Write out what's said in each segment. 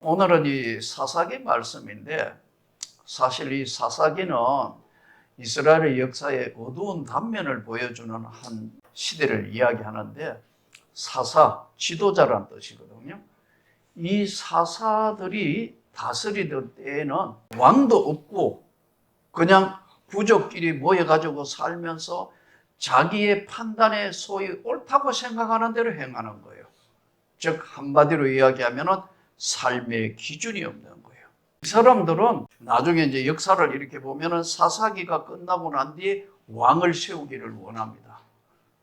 오늘은 이 사사기 말씀인데 사실 이 사사기는 이스라엘의 역사의 어두운 단면을 보여주는 한 시대를 이야기하는데 사사, 지도자란 뜻이거든요. 이 사사들이 다스리던 때에는 왕도 없고 그냥 부족끼리 모여가지고 살면서 자기의 판단에 소위 옳다고 생각하는 대로 행하는 거예요. 즉 한마디로 이야기하면 삶의 기준이 없는 거예요. 이 사람들은 나중에 이제 역사를 이렇게 보면 사사기가 끝나고 난 뒤에 왕을 세우기를 원합니다.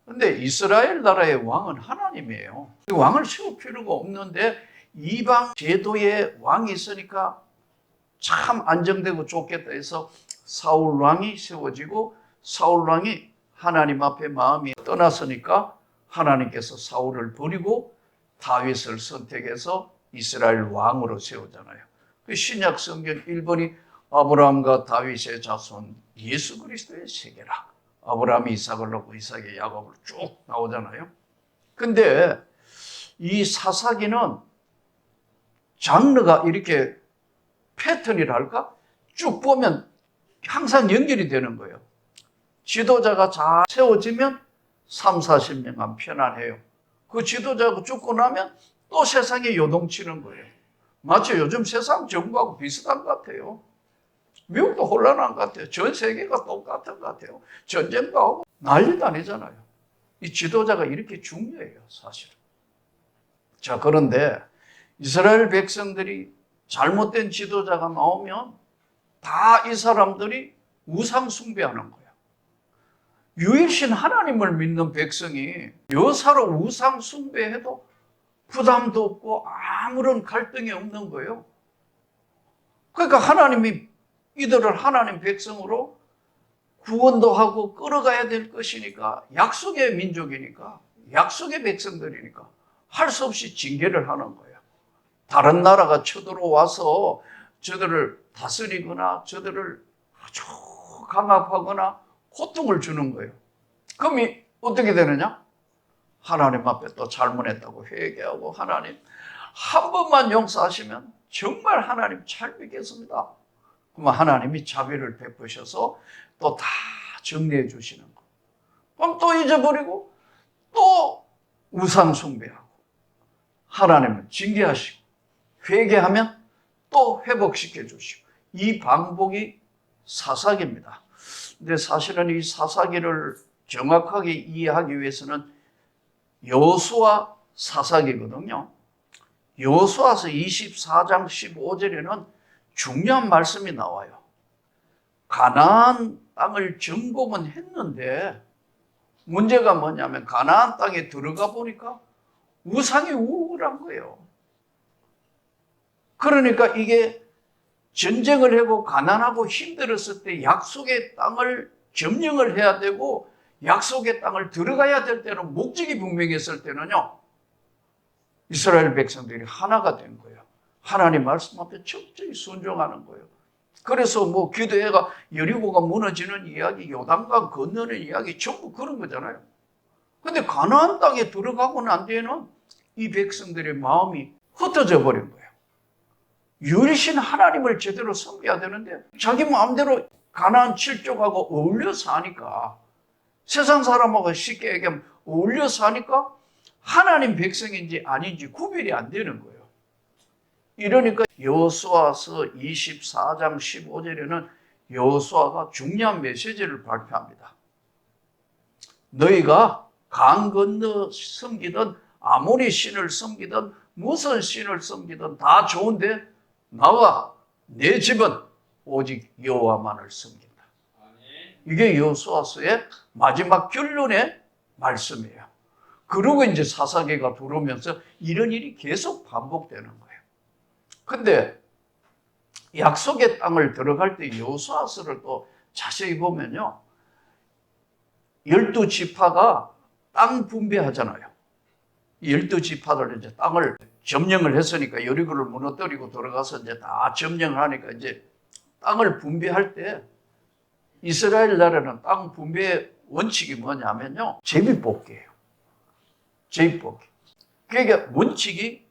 그런데 이스라엘 나라의 왕은 하나님이에요. 왕을 세울 필요가 없는데 이방 제도의 왕이 있으니까 참 안정되고 좋겠다 해서 사울 왕이 세워지고 사울 왕이 하나님 앞에 마음이 떠났으니까 하나님께서 사울을 버리고 다윗을 선택해서 이스라엘 왕으로 세우잖아요. 그 신약 성경 1번이 아브라함과 다윗의 자손 예수 그리스도의 세계라. 아브라함이 이삭을 낳고 이삭이 야곱을 쭉 나오잖아요. 근데 이 사사기는 장르가 이렇게 패턴이랄까? 쭉 보면 항상 연결이 되는 거예요. 지도자가 잘 세워지면 3, 40년간 편안해요. 그 지도자가 죽고 나면 또 세상에 요동치는 거예요. 마치 요즘 세상 정부하고 비슷한 것 같아요. 미국도 혼란한 것 같아요. 전 세계가 똑같은 것 같아요. 전쟁도 하고 난리도 아니잖아요. 이 지도자가 이렇게 중요해요, 사실은. 자, 그런데 이스라엘 백성들이 잘못된 지도자가 나오면 다 이 사람들이 우상 숭배하는 거예요. 유일신 하나님을 믿는 백성이 여사로 우상 숭배해도 부담도 없고 아무런 갈등이 없는 거예요. 그러니까 하나님이 이들을 하나님 백성으로 구원도 하고 끌어가야 될 것이니까 약속의 민족이니까 약속의 백성들이니까 할 수 없이 징계를 하는 거예요. 다른 나라가 쳐들어와서 저들을 다스리거나 저들을 아주 강압하거나 고통을 주는 거예요. 그럼 어떻게 되느냐? 하나님 앞에 또 잘못했다고 회개하고 하나님 한 번만 용서하시면 정말 하나님 잘 믿겠습니다. 그러면 하나님이 자비를 베푸셔서 또 다 정리해 주시는 거. 그럼 또 잊어버리고 또 우상 숭배하고 하나님을 징계하시고 회개하면 또 회복시켜 주시고 이 반복이 사사기입니다. 근데 사실은 이 사사기를 정확하게 이해하기 위해서는 여호수아 사사기거든요. 여호수아서 24장 15절에는 중요한 말씀이 나와요. 가나안 땅을 점검은 했는데 문제가 뭐냐면 가나안 땅에 들어가 보니까 우상이 우울한 거예요. 그러니까 이게 전쟁을 하고 가난하고 힘들었을 때 약속의 땅을 점령을 해야 되고 약속의 땅을 들어가야 될 때는 목적이 분명했을 때는요. 이스라엘 백성들이 하나가 된 거예요. 하나님 말씀 앞에 철저히 순종하는 거예요. 그래서 뭐 기도회가 여리고가 무너지는 이야기, 요단강 건너는 이야기 전부 그런 거잖아요. 근데 가나안 땅에 들어가고 난 뒤에는 이 백성들의 마음이 흩어져 버린 거예요. 유일신 하나님을 제대로 섬겨야 되는데 자기 마음대로 가나안 7족하고 어울려 사니까 세상 사람하고 쉽게 얘기하면 어울려 사니까 하나님 백성인지 아닌지 구별이 안 되는 거예요. 이러니까 여호수아서 24장 15절에는 여호수아가 중요한 메시지를 발표합니다. 너희가 강 건너 섬기든 아모리 신을 섬기든 무슨 신을 섬기든 다 좋은데 나와 내 집은 오직 여호와만을 섬긴다. 이게 여호수아서의 마지막 결론의 말씀이에요. 그리고 이제 사사기가 들어오면서 이런 일이 계속 반복되는 거예요. 근데 약속의 땅을 들어갈 때 여호수아서를 또 자세히 보면요. 12지파가 땅 분배하잖아요. 12지파들 이제 땅을 점령을 했으니까 여리고를 무너뜨리고 들어가서 이제 다 점령을 하니까 이제 땅을 분배할 때 이스라엘 나라는 땅 분배 원칙이 뭐냐면요. 제비뽑기예요. 제비뽑기. 그러니까 원칙이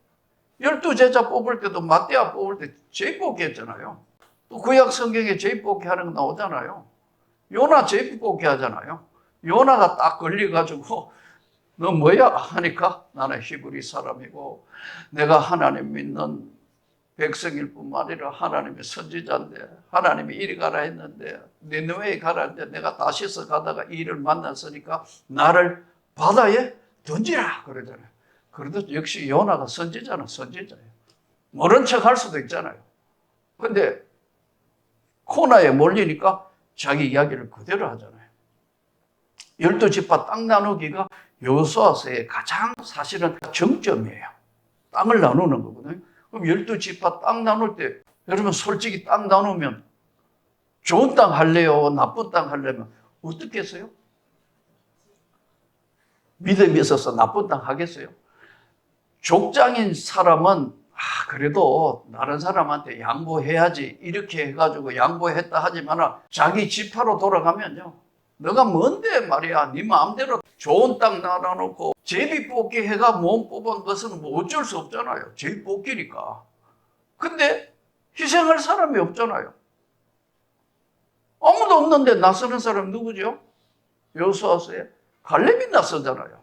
12제자 뽑을 때도 마띠아 뽑을 때 제비 뽑기 했잖아요. 또 구약 성경에 제비 뽑기 하는 거 나오잖아요. 요나 제비 뽑기 하잖아요. 요나가 딱 걸려가지고 너 뭐야? 하니까 나는 히브리 사람이고 내가 하나님 믿는 백성일 뿐만 아니라 하나님의 선지자인데 하나님이 이리 가라 했는데 니느웨에 가라 했는데 내가 다시서 가다가 이 일을 만났으니까 나를 바다에 던지라 그러잖아요. 그래도 역시 요나가 선지자는 선지자예요. 모른 척 할 수도 있잖아요. 근데 코너에 몰리니까 자기 이야기를 그대로 하잖아요. 12지파 땅 나누기가 여호수아서의 가장 사실은 정점이에요. 땅을 나누는 거거든요. 그럼 12지파 땅 나눌 때 여러분 솔직히 땅 나누면 좋은 땅 할래요? 나쁜 땅 할래면 어떻게 했어요? 믿음이 있어서 나쁜 땅 하겠어요? 족장인 사람은 그래도 다른 사람한테 양보해야지 이렇게 해가지고 양보했다 하지만 자기 지파로 돌아가면요. 너가 뭔데 말이야. 네 마음대로 좋은 땅 나눠놓고 제비 뽑기 해가 몸 뽑은 것은 뭐 어쩔 수 없잖아요. 제비 뽑기니까. 근데 희생할 사람이 없잖아요. 아무도 없는데 나서는 사람 누구죠? 여호수아서에 갈렙이 나서잖아요.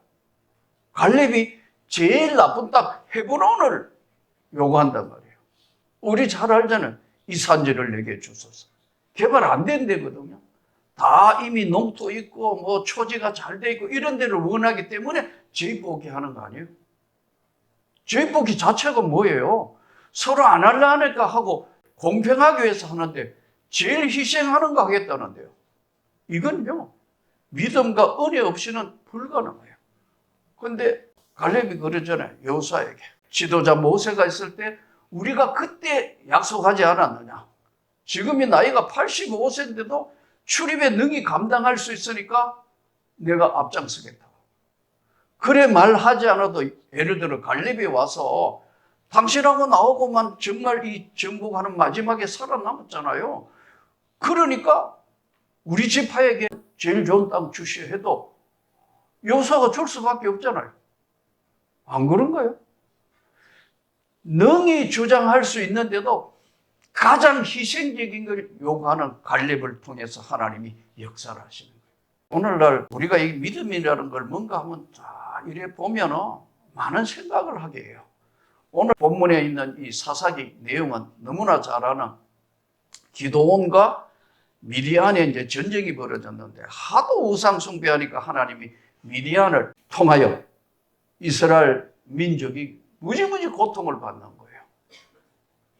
갈렙이 제일 나쁜 땅 헤브론을 요구한단 말이에요. 우리 잘 알잖아요. 이 산지를 내게 주소서. 개발 안 된 데거든요. 다 이미 농토 있고 뭐 초지가 잘 돼 있고 이런 데를 원하기 때문에 제비뽑기 하는 거 아니에요? 제비뽑기 자체가 뭐예요? 서로 안 할라 하니까 하고 공평하기 위해서 하는데 제일 희생하는 거 하겠다는데요. 이건요. 믿음과 은혜 없이는 불가능해요. 그런데 갈렙이 그러잖아요. 여호수아에게. 지도자 모세가 있을 때 우리가 그때 약속하지 않았느냐. 지금이 나이가 85세인데도 출입의 능히 감당할 수 있으니까 내가 앞장서겠다. 그래 말하지 않아도 예를 들어 갈렙이 와서 당신하고 나오고만 정말 이 정복하는 마지막에 살아남았잖아요. 그러니까 우리 지파에게 제일 좋은 땅 주시오 해도 여호수아가 줄 수밖에 없잖아요. 안 그런가요? 능히 주장할 수 있는데도 가장 희생적인 걸 요구하는 갈렙을 통해서 하나님이 역사를 하시는 거예요. 오늘날 우리가 이 믿음이라는 걸 뭔가 하면 다 이래 보면 많은 생각을 하게 해요. 오늘 본문에 있는 이 사사기 내용은 너무나 잘 아는 기드온과 미디안에 이제 전쟁이 벌어졌는데 하도 우상 숭배하니까 하나님이 미디안을 통하여 이스라엘 민족이 무지무지 고통을 받는 거예요.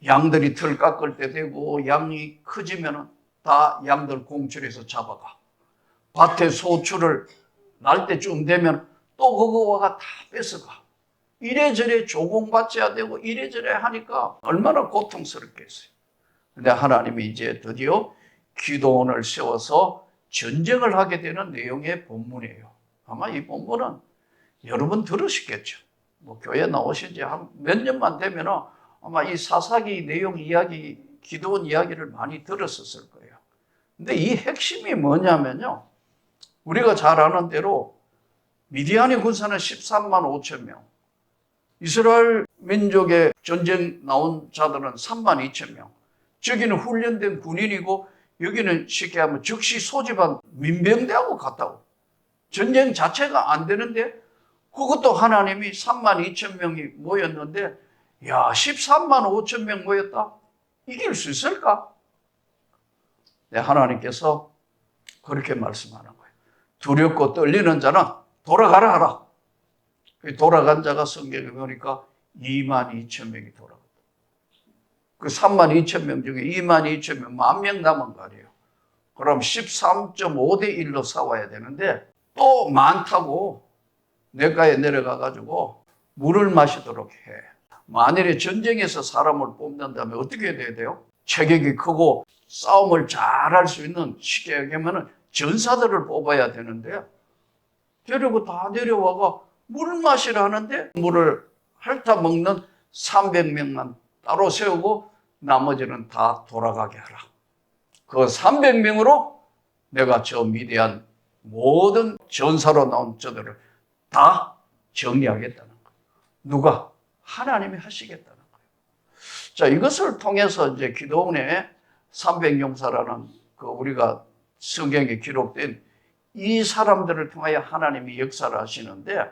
양들이 털 깎을 때 되고 양이 커지면 다 양들 공출해서 잡아가. 밭에 소출을 날 때쯤 되면 또 그거가 다 뺏어가. 이래저래 조공받쳐야 되고 이래저래 하니까 얼마나 고통스럽겠어요. 근데 하나님이 이제 드디어 기드온을 세워서 전쟁을 하게 되는 내용의 본문이에요. 아마 이 본문은 여러분 들으시겠죠. 뭐 교회 나오신 지 한 몇 년만 되면 아마 이 사사기 내용 이야기, 기드온 이야기를 많이 들었었을 거예요. 근데 이 핵심이 뭐냐면요. 우리가 잘 아는 대로 미디안의 군사는 13만 5천 명, 이스라엘 민족의 전쟁 나온 자들은 3만 2천 명. 저기는 훈련된 군인이고 여기는 쉽게 하면 즉시 소집한 민병대하고 같다고. 전쟁 자체가 안 되는데 그것도 하나님이 3만 2천 명이 모였는데 야 13만 5천 명 모였다? 이길 수 있을까? 네, 하나님께서 그렇게 말씀하는 거예요. 두렵고 떨리는 자는 돌아가라 하라. 돌아간 자가 성경에 보니까 2만 2천 명이 돌아갔다. 그 3만 2천 명 중에 2만 2천 명, 10,000명 남은 거 아니에요. 그럼 13.5대 1로 싸워야 되는데 또 많다고 냇가에 내려가가지고 물을 마시도록 해. 만일에 전쟁에서 사람을 뽑는다면 어떻게 돼야 돼요? 체격이 크고 싸움을 잘할 수 있는 쉽게 얘기하면 전사들을 뽑아야 되는데 데리고 다 내려와가 물 마시라 하는데 물을 핥아 먹는 300명만 따로 세우고 나머지는 다 돌아가게 하라. 그 300명으로 내가 저 미디안 모든 전사로 나온 저들을 다 정리하겠다는 거예요. 누가? 하나님이 하시겠다. 자, 이것을 통해서 이제 기도원의 300용사라는 그 우리가 성경에 기록된 이 사람들을 통하여 하나님이 역사를 하시는데,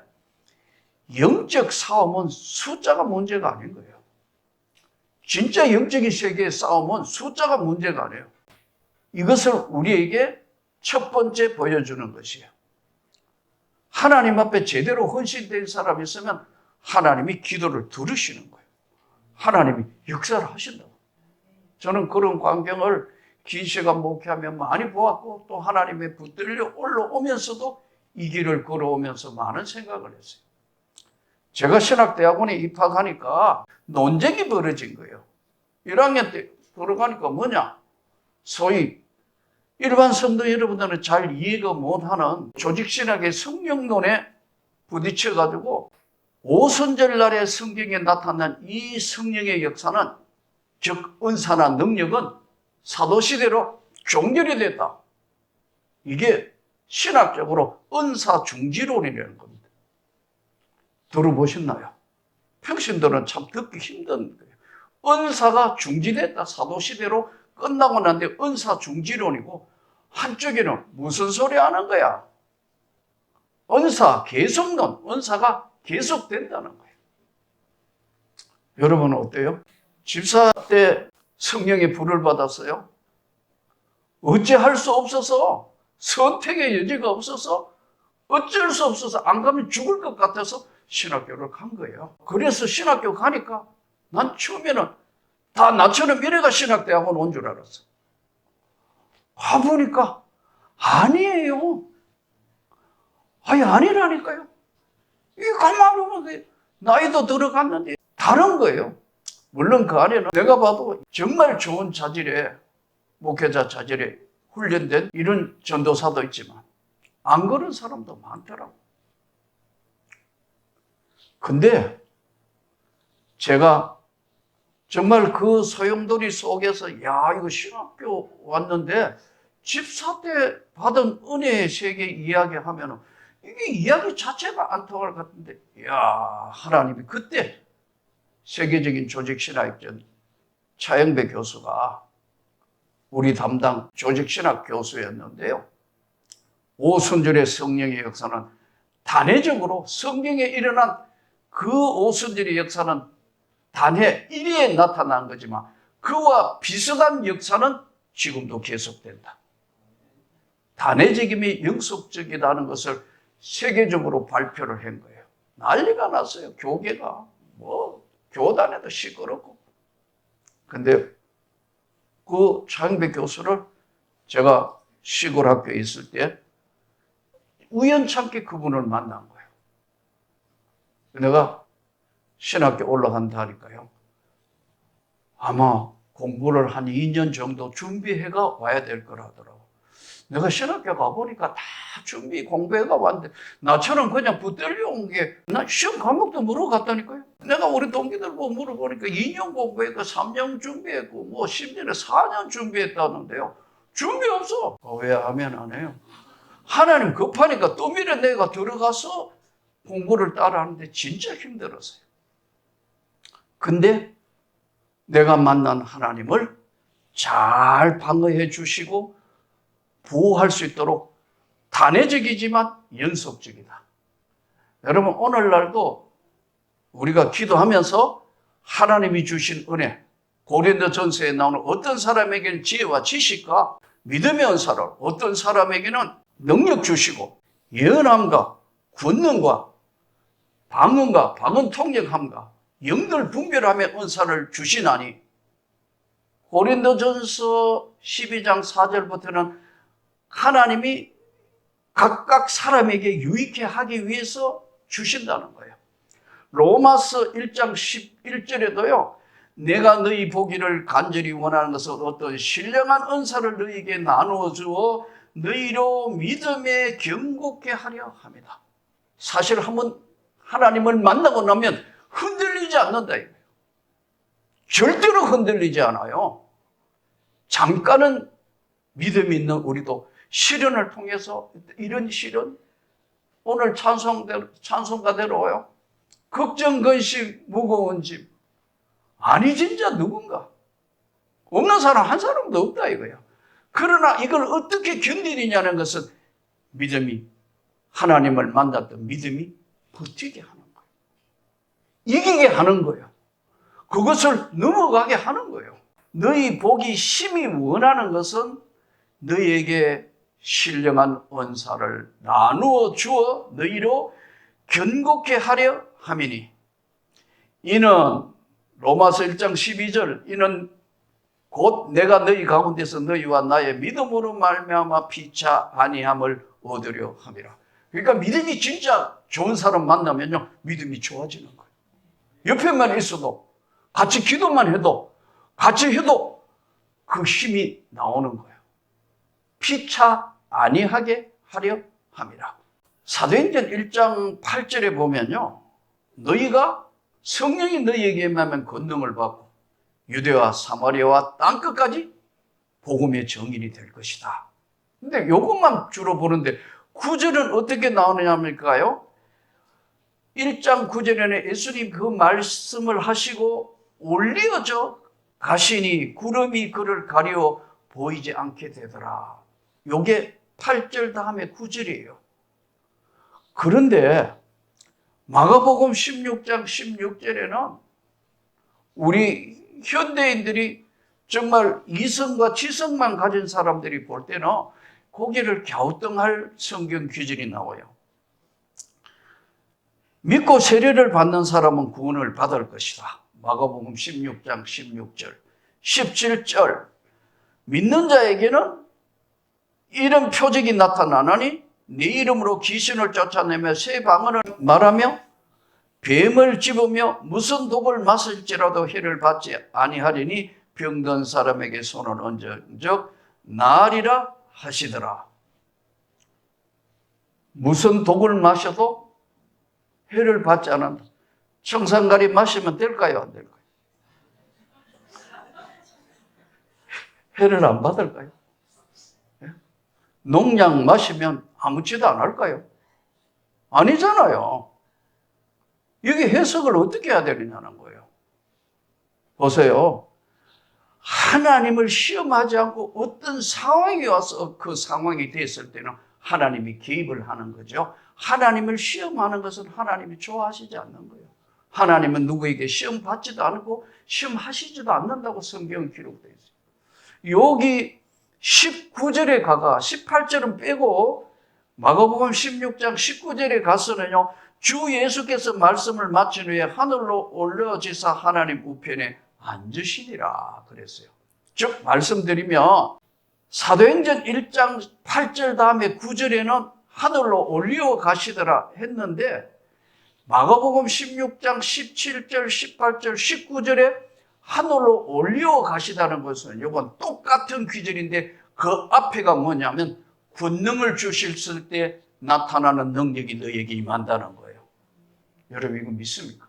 영적 싸움은 숫자가 문제가 아닌 거예요. 진짜 영적인 세계의 싸움은 숫자가 문제가 아니에요. 이것을 우리에게 첫 번째 보여주는 것이에요. 하나님 앞에 제대로 헌신된 사람이 있으면 하나님이 기도를 들으시는 거예요. 하나님이 역사를 하신다고. 저는 그런 광경을 긴 시간 목회하며 많이 보았고, 또 하나님의 붙들려 올라오면서도 이 길을 걸어오면서 많은 생각을 했어요. 제가 신학대학원에 입학하니까 논쟁이 벌어진 거예요. 1학년 때 들어가니까 뭐냐? 소위 일반 성도 여러분들은 잘 이해가 못하는 조직신학의 성령론에 부딪혀가지고 오순절날에 성경에 나타난 이 성령의 역사는, 즉 은사나 능력은 사도시대로 종결이 됐다. 이게 신학적으로 은사중지론이라는 겁니다. 들어보셨나요? 평신도는 참 듣기 힘든 거예요. 은사가 중지됐다. 사도시대로 끝나고 난데 은사중지론이고, 한쪽에는 무슨 소리 하는 거야? 은사 계속론, 은사가 계속된다는 거예요. 여러분은 어때요? 집사 때 성령의 불을 받았어요? 어찌할 수 없어서, 선택의 여지가 없어서, 어쩔 수 없어서 안 가면 죽을 것 같아서 신학교를 간 거예요. 그래서 신학교 가니까 난 처음에는 다 나처럼 이래가 신학대학원 온 줄 알았어. 가보니까 아니에요. 아니라니까요. 이게 가만히 보면 나이도 들어갔는데 다른 거예요. 물론 그 안에는 내가 봐도 정말 좋은 자질에, 목회자 자질에 훈련된 이런 전도사도 있지만 안 그런 사람도 많더라고. 근데 제가 정말 그 소용돌이 속에서, 야, 이거 신학교 왔는데 집사 때 받은 은혜의 세계 이야기하면은 이게 이야기 자체가 안 통할 것 같은데, 야, 하나님이 그때 세계적인 조직신학전 차영배 교수가 우리 담당 조직신학 교수였는데요. 오순절의 성령의 역사는 단회적으로 성경에 일어난 그 오순절의 역사는 단회 1회에 나타난 거지만 그와 비슷한 역사는 지금도 계속된다. 단회적임이 영속적이라는 것을 세계적으로 발표를 한 거예요. 난리가 났어요. 교계가. 교단에도 시끄럽고. 근데 그 차영배 교수를 제가 시골 학교에 있을 때 우연찮게 그분을 만난 거예요. 내가 신학교 올라간다니까요. 아마 공부를 한 2년 정도 준비해가 와야 될 거라 하더라고. 내가 신학교 가보니까 다 준비 공부해가 왔는데 나처럼 그냥 붙들려 온 게, 나 시험 과목도 물어갔다니까요. 내가 우리 동기들 보고 물어보니까 2년 공부했고 3년 준비했고 뭐 심지어는 4년 준비했다는데요. 준비 없어. 왜 하면 안 해요? 하나님 급하니까 떠밀어 내가 들어가서 공부를 따라하는데 진짜 힘들었어요. 근데 내가 만난 하나님을 잘 방어해 주시고 보호할 수 있도록 단회적이지만 연속적이다. 여러분, 오늘날도 우리가 기도하면서 하나님이 주신 은혜, 고린도전서에 나오는 어떤 사람에게는 지혜와 지식과 믿음의 은사를, 어떤 사람에게는 능력 주시고 예언함과 권능과 방언과 방언 통역함과 영들 분별함의 은사를 주시나니, 고린도전서 12장 4절부터는 하나님이 각각 사람에게 유익해 하기 위해서 주신다는 거예요. 로마서 1장 11절에도요. 내가 너희 보기를 간절히 원하는 것은 어떤 신령한 은사를 너희에게 나누어 주어 너희로 믿음에 경고케 하려 합니다. 사실 한번 하나님을 만나고 나면 흔들리지 않는다 이거예요. 절대로 흔들리지 않아요. 잠깐은 믿음이 있는 우리도 시련을 통해서, 이런 시련, 오늘 찬송가대로요. 걱정, 근심, 무거운 짐. 아니 진짜 누군가? 없는 사람 한 사람도 없다 이거야. 그러나 이걸 어떻게 견디느냐는 것은 믿음이, 하나님을 만났던 믿음이 버티게 하는 거예요. 이기게 하는 거예요. 그것을 넘어가게 하는 거예요. 너희 복이 심히 원하는 것은 너희에게 신령한 은사를 나누어 주어 너희로 견고케 하려 함이니, 이는 로마서 1장 12절, 이는 곧 내가 너희 가운데서 너희와 나의 믿음으로 말미암아 피차 아니함을 얻으려 함이라. 그러니까 믿음이 진짜 좋은 사람 만나면요, 믿음이 좋아지는 거예요. 옆에만 있어도, 같이 기도만 해도, 같이 해도 그 힘이 나오는 거예요. 피차 아니하게 하려 함이라. 사도행전 1장 8절에 보면요, 너희가 성령이 너희에게 임하면 권능을 받고 유대와 사마리아와 땅끝까지 복음의 증인이 될 것이다. 근데 이것만 주로 보는데 9절은 어떻게 나오느냐면요, 1장 9절에는 예수님 그 말씀을 하시고 올리어져 가시니 구름이 그를 가리워 보이지 않게 되더라. 요게 8절 다음에 9절이에요. 그런데 마가복음 16장 16절에는 우리 현대인들이 정말 이성과 지성만 가진 사람들이 볼 때는 고개를 갸우뚱할 성경 규절이 나와요. 믿고 세례를 받는 사람은 구원을 받을 것이다. 마가복음 16장 16절. 17절. 믿는 자에게는 이런 표적이 나타나나니 네 이름으로 귀신을 쫓아내며 새 방언을 말하며 뱀을 집으며 무슨 독을 마실지라도 해를 받지 아니하리니 병든 사람에게 손을 얹은 적 나으리라 하시더라. 무슨 독을 마셔도 해를 받지 않는다. 청산가리 마시면 될까요? 안 될까요? 해를 안 받을까요? 농약 마시면 아무지도 안 할까요? 아니잖아요. 여기 해석을 어떻게 해야 되느냐는 거예요. 보세요. 하나님을 시험하지 않고 어떤 상황이 와서 그 상황이 됐을 때는 하나님이 개입을 하는 거죠. 하나님을 시험하는 것은 하나님이 좋아하시지 않는 거예요. 하나님은 누구에게 시험 받지도 않고 시험하시지도 않는다고 성경은 기록되어 있어요. 여기 19절에 가가 18절은 빼고 마가복음 16장 19절에 가서는요, 주 예수께서 말씀을 마친 후에 하늘로 올려지사 하나님 우편에 앉으시니라 그랬어요. 즉 말씀드리면 사도행전 1장 8절 다음에 9절에는 하늘로 올려 가시더라 했는데 마가복음 16장 17절, 18절, 19절에 하늘로 올려 가시다는 것은 이건 똑같은 귀절인데 그 앞에가 뭐냐면 권능을 주실 때 나타나는 능력이 너에게 임한다는 거예요. 여러분 이거 믿습니까?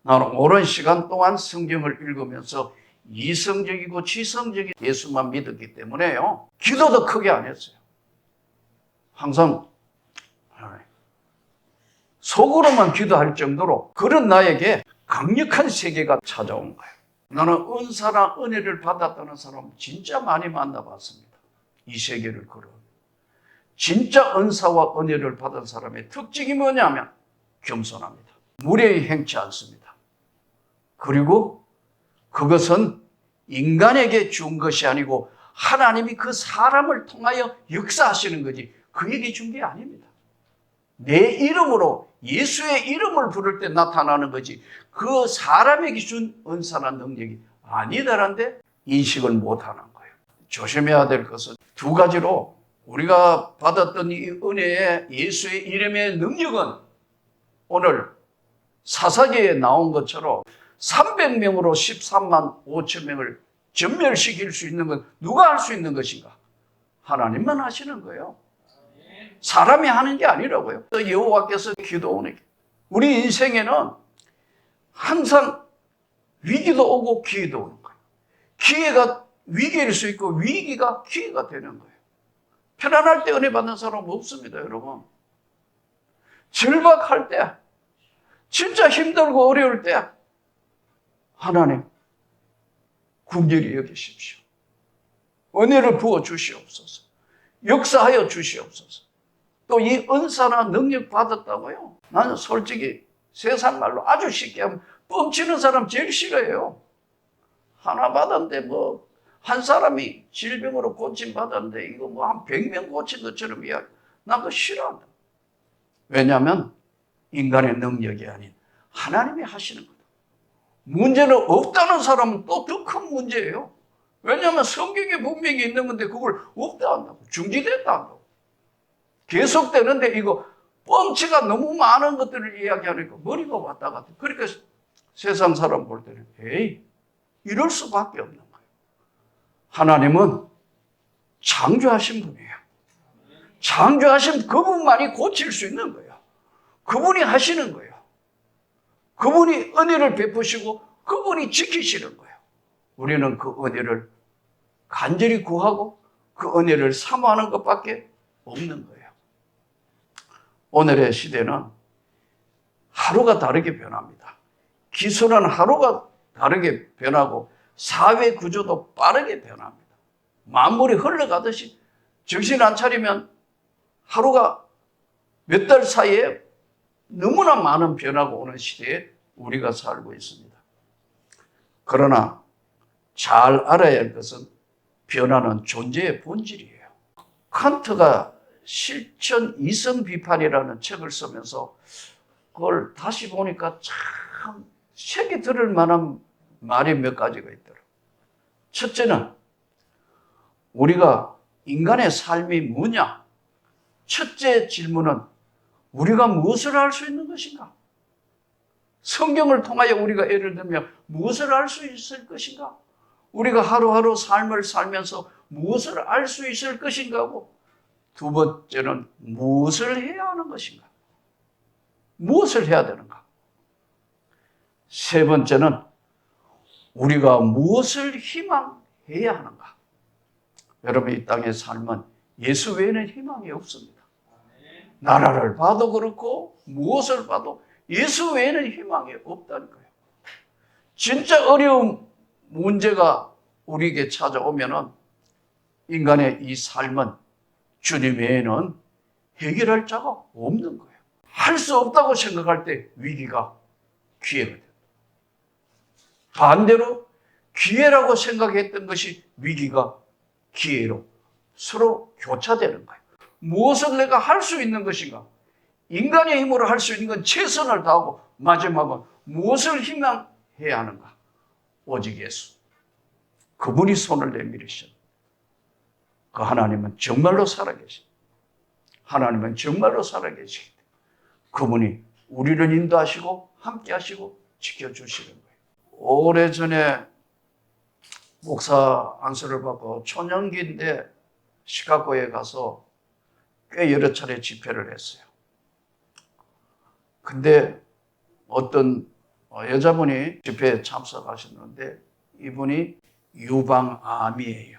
나는 오랜 시간 동안 성경을 읽으면서 이성적이고 지성적인 예수만 믿었기 때문에요, 기도도 크게 안 했어요. 항상 속으로만 기도할 정도로 그런 나에게 강력한 세계가 찾아온 거예요. 나는 은사나 은혜를 받았다는 사람 진짜 많이 만나봤습니다. 이 세계를 걸어. 진짜 은사와 은혜를 받은 사람의 특징이 뭐냐면 겸손합니다. 무례히 행치 않습니다. 그리고 그것은 인간에게 준 것이 아니고 하나님이 그 사람을 통하여 역사하시는 거지 그에게 준 게 아닙니다. 내 이름으로 예수의 이름을 부를 때 나타나는 거지 그 사람에게 준 은사나 능력이 아니다라는데 인식을 못하는 거예요. 조심해야 될 것은 두 가지로 우리가 받았던 이 은혜의 예수의 이름의 능력은 오늘 사사기에 나온 것처럼 300명으로 13만 5천 명을 전멸시킬 수 있는 건 누가 할 수 있는 것인가? 하나님만 하시는 거예요. 사람이 하는 게 아니라고요. 여호와께서 기도원에게. 우리 인생에는 항상 위기도 오고 기회도 오는 거예요. 기회가 위기일 수 있고 위기가 기회가 되는 거예요. 편안할 때 은혜 받는 사람은 없습니다, 여러분. 절박할 때, 진짜 힘들고 어려울 때 하나님, 긍휼히 여기십시오. 은혜를 부어 주시옵소서. 역사하여 주시옵소서. 또 이 은사나 능력 받았다고요? 나는 솔직히 세상 말로 아주 쉽게 하면 뻥치는 사람 제일 싫어해요. 하나 받았는데 한 사람이 질병으로 고침받았는데 이거 한 100명 고친 것처럼 이야기. 나 그거 싫어한다. 왜냐하면 인간의 능력이 아닌 하나님이 하시는 거다. 문제는 없다는 사람은 또 더 큰 문제예요. 왜냐하면 성경에 분명히 있는 건데 그걸 없다 한다고. 중지됐다 한다고. 계속되는데 이거 뻥치가 너무 많은 것들을 이야기하니까 머리가 왔다 갔다. 그러니까 세상 사람 볼 때는 에이, 이럴 수밖에 없는 거예요. 하나님은 창조하신 분이에요. 창조하신 그분만이 고칠 수 있는 거예요. 그분이 하시는 거예요. 그분이 은혜를 베푸시고 그분이 지키시는 거예요. 우리는 그 은혜를 간절히 구하고 그 은혜를 사모하는 것밖에 없는 거예요. 오늘의 시대는 하루가 다르게 변합니다. 기술은 하루가 다르게 변하고 사회 구조도 빠르게 변합니다. 만물이 흘러가듯이 정신 안 차리면 하루가 몇 달 사이에 너무나 많은 변화가 오는 시대에 우리가 살고 있습니다. 그러나 잘 알아야 할 것은 변화는 존재의 본질이에요. 칸트가 실천 이성 비판이라는 책을 쓰면서 그걸 다시 보니까 참 새겨 들을 만한 말이 몇 가지가 있더라고요. 첫째는 우리가 인간의 삶이 뭐냐? 첫째 질문은 우리가 무엇을 알 수 있는 것인가? 성경을 통하여 우리가 예를 들면 무엇을 알 수 있을 것인가? 우리가 하루하루 삶을 살면서 무엇을 알 수 있을 것인가 하고 두 번째는 무엇을 해야 하는 것인가? 무엇을 해야 되는가? 세 번째는 우리가 무엇을 희망해야 하는가? 여러분, 이 땅의 삶은 예수 외에는 희망이 없습니다. 나라를 봐도 그렇고 무엇을 봐도 예수 외에는 희망이 없다는 거예요. 진짜 어려운 문제가 우리에게 찾아오면은 인간의 이 삶은 주님 외에는 해결할 자가 없는 거예요. 할 수 없다고 생각할 때 위기가 기회가 됩니다. 반대로 기회라고 생각했던 것이 위기가 기회로 서로 교차되는 거예요. 무엇을 내가 할 수 있는 것인가? 인간의 힘으로 할 수 있는 건 최선을 다하고 마지막은 무엇을 희망해야 하는가? 오직 예수. 그분이 손을 내밀으신 그 하나님은 정말로 살아계신 하나님은 정말로 살아계시기 때문에 그분이 우리를 인도하시고 함께 하시고 지켜주시는 거예요. 오래전에 목사 안수를 받고 초년기인데 시카고에 가서 꽤 여러 차례 집회를 했어요. 근데 어떤 여자분이 집회에 참석하셨는데 이분이 유방암이에요.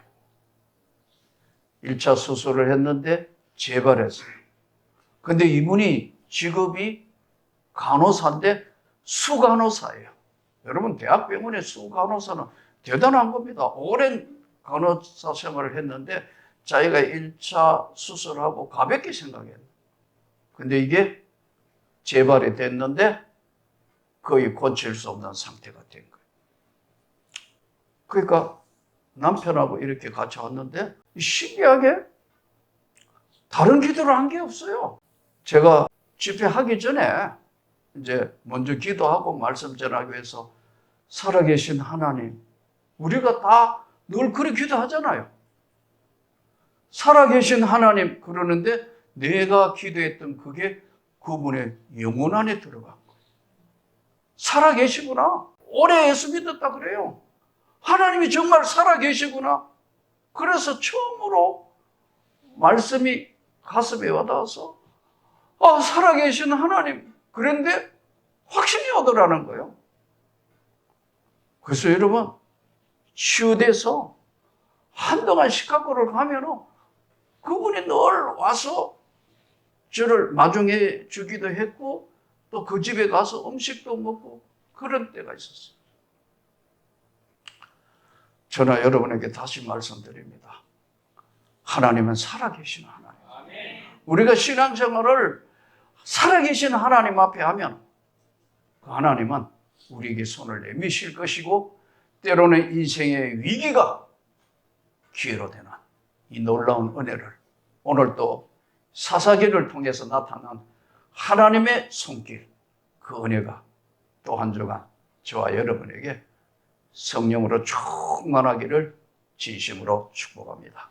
1차 수술을 했는데 재발했어요. 근데 이분이 직업이 간호사인데 수간호사예요. 여러분, 대학병원의 수간호사는 대단한 겁니다. 오랜 간호사 생활을 했는데 자기가 1차 수술하고 가볍게 생각했어요. 근데 이게 재발이 됐는데 거의 고칠 수 없는 상태가 된 거예요. 그러니까 남편하고 이렇게 같이 왔는데 신기하게 다른 기도를 한 게 없어요. 제가 집회하기 전에 이제 먼저 기도하고 말씀 전하기 위해서 살아계신 하나님, 우리가 다 늘 그렇게 기도하잖아요. 살아계신 하나님 그러는데 내가 기도했던 그게 그분의 영혼 안에 들어간 거예요. 살아계시구나. 오래 예수 믿었다 그래요. 하나님이 정말 살아계시구나. 그래서 처음으로 말씀이 가슴에 와닿아서 살아계신 하나님. 그런데 확신이 오더라는 거예요. 그래서 여러분, 치유돼서 한동안 시카고를 가면은 그분이 늘 와서 저를 마중해 주기도 했고 또 그 집에 가서 음식도 먹고 그런 때가 있었어요. 저는 여러분에게 다시 말씀드립니다. 하나님은 살아계신 하나님. 우리가 신앙생활을 살아계신 하나님 앞에 하면 그 하나님은 우리에게 손을 내미실 것이고 때로는 인생의 위기가 기회로 되는 이 놀라운 은혜를 오늘 또 사사기를 통해서 나타난 하나님의 손길, 그 은혜가 또 한 주간 저와 여러분에게 성령으로 충만하기를 진심으로 축복합니다.